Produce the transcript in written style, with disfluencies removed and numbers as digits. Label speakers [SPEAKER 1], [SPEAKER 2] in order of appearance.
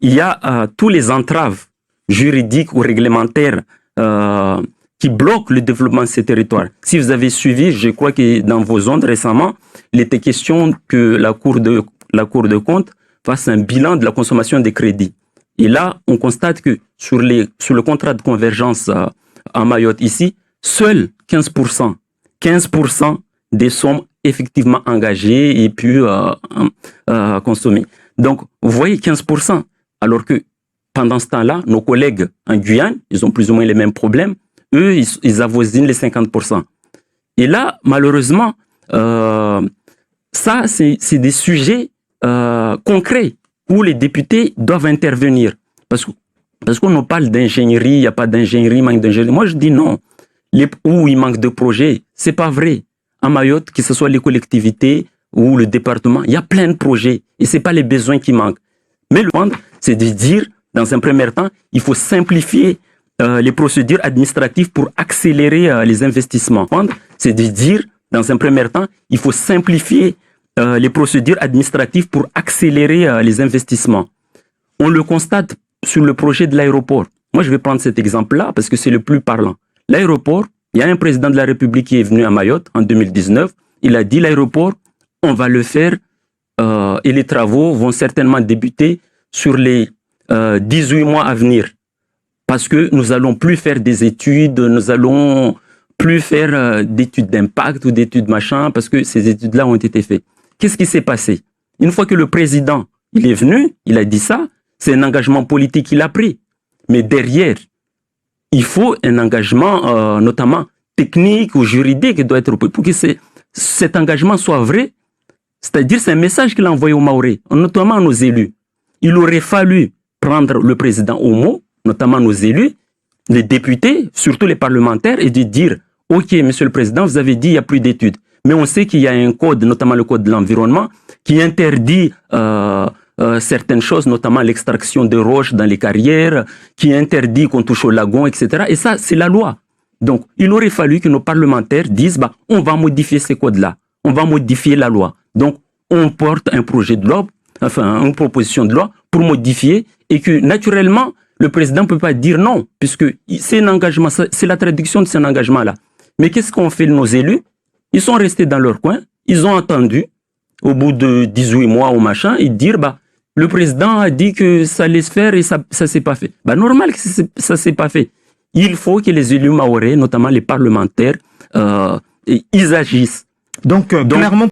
[SPEAKER 1] il y a tous les entraves juridiques ou réglementaires qui bloquent le développement de ces territoires. Si vous avez suivi, je crois que dans vos ondes récemment, il était question que la Cour de compte fasse un bilan de la consommation des crédits. Et là, on constate que sur le contrat de convergence à Mayotte ici, seuls 15% des sommes effectivement engagées et puis consommées. Donc, vous voyez 15%, alors que pendant ce temps-là, nos collègues en Guyane, ils ont plus ou moins les mêmes problèmes. Eux, ils avoisinent les 50%. Et là, malheureusement, ça, c'est des sujets concrets où les députés doivent intervenir. Parce qu'on nous parle d'ingénierie, il n'y a pas d'ingénierie, manque d'ingénierie. Moi, je dis non. Où il manque de projets, c'est pas vrai. À Mayotte, que ce soit les collectivités ou le département, il y a plein de projets. Et c'est pas les besoins qui manquent. Mais le point, c'est de dire, dans un premier temps, il faut simplifier les procédures administratives pour accélérer les investissements. C'est de dire, dans un premier temps, il faut simplifier les procédures administratives pour accélérer les investissements. On le constate sur le projet de l'aéroport. Moi, je vais prendre cet exemple-là parce que c'est le plus parlant. L'aéroport, il y a un président de la République qui est venu à Mayotte en 2019. Il a dit l'aéroport, on va le faire et les travaux vont certainement débuter sur les 18 mois à venir. Parce que nous allons plus faire des études, nous allons plus faire d'études d'impact ou d'études machin, parce que ces études-là ont été faites. Qu'est-ce qui s'est passé? Une fois que le président il est venu, il a dit ça, c'est un engagement politique qu'il a pris. Mais derrière, il faut un engagement notamment technique ou juridique qui doit être pour que cet engagement soit vrai. C'est-à-dire, c'est un message qu'il a envoyé aux Mahorais, notamment à nos élus. Il aurait fallu prendre le président au mot, notamment nos élus, les députés, surtout les parlementaires, et de dire « Ok, monsieur le président, vous avez dit qu'il n'y a plus d'études. » Mais on sait qu'il y a un code, notamment le code de l'environnement, qui interdit certaines choses, notamment l'extraction de roches dans les carrières, qui interdit qu'on touche au lagon, etc. Et ça, c'est la loi. Donc, il aurait fallu que nos parlementaires disent bah, « On va modifier ces codes-là. On va modifier la loi. » Donc, on porte un projet de loi, enfin, une proposition de loi pour modifier et que, naturellement, le président ne peut pas dire non, puisque c'est un engagement, c'est la traduction de cet engagement-là. Mais qu'est-ce qu'ont fait nos élus? Ils sont restés dans leur coin, ils ont entendu, au bout de 18 mois ou machin, et dire, bah, le président a dit que ça allait se faire et ça s'est pas fait. Bah, normal que ça s'est pas fait. Il faut que les élus mahorais, notamment les parlementaires, ils agissent.
[SPEAKER 2] Donc clairement,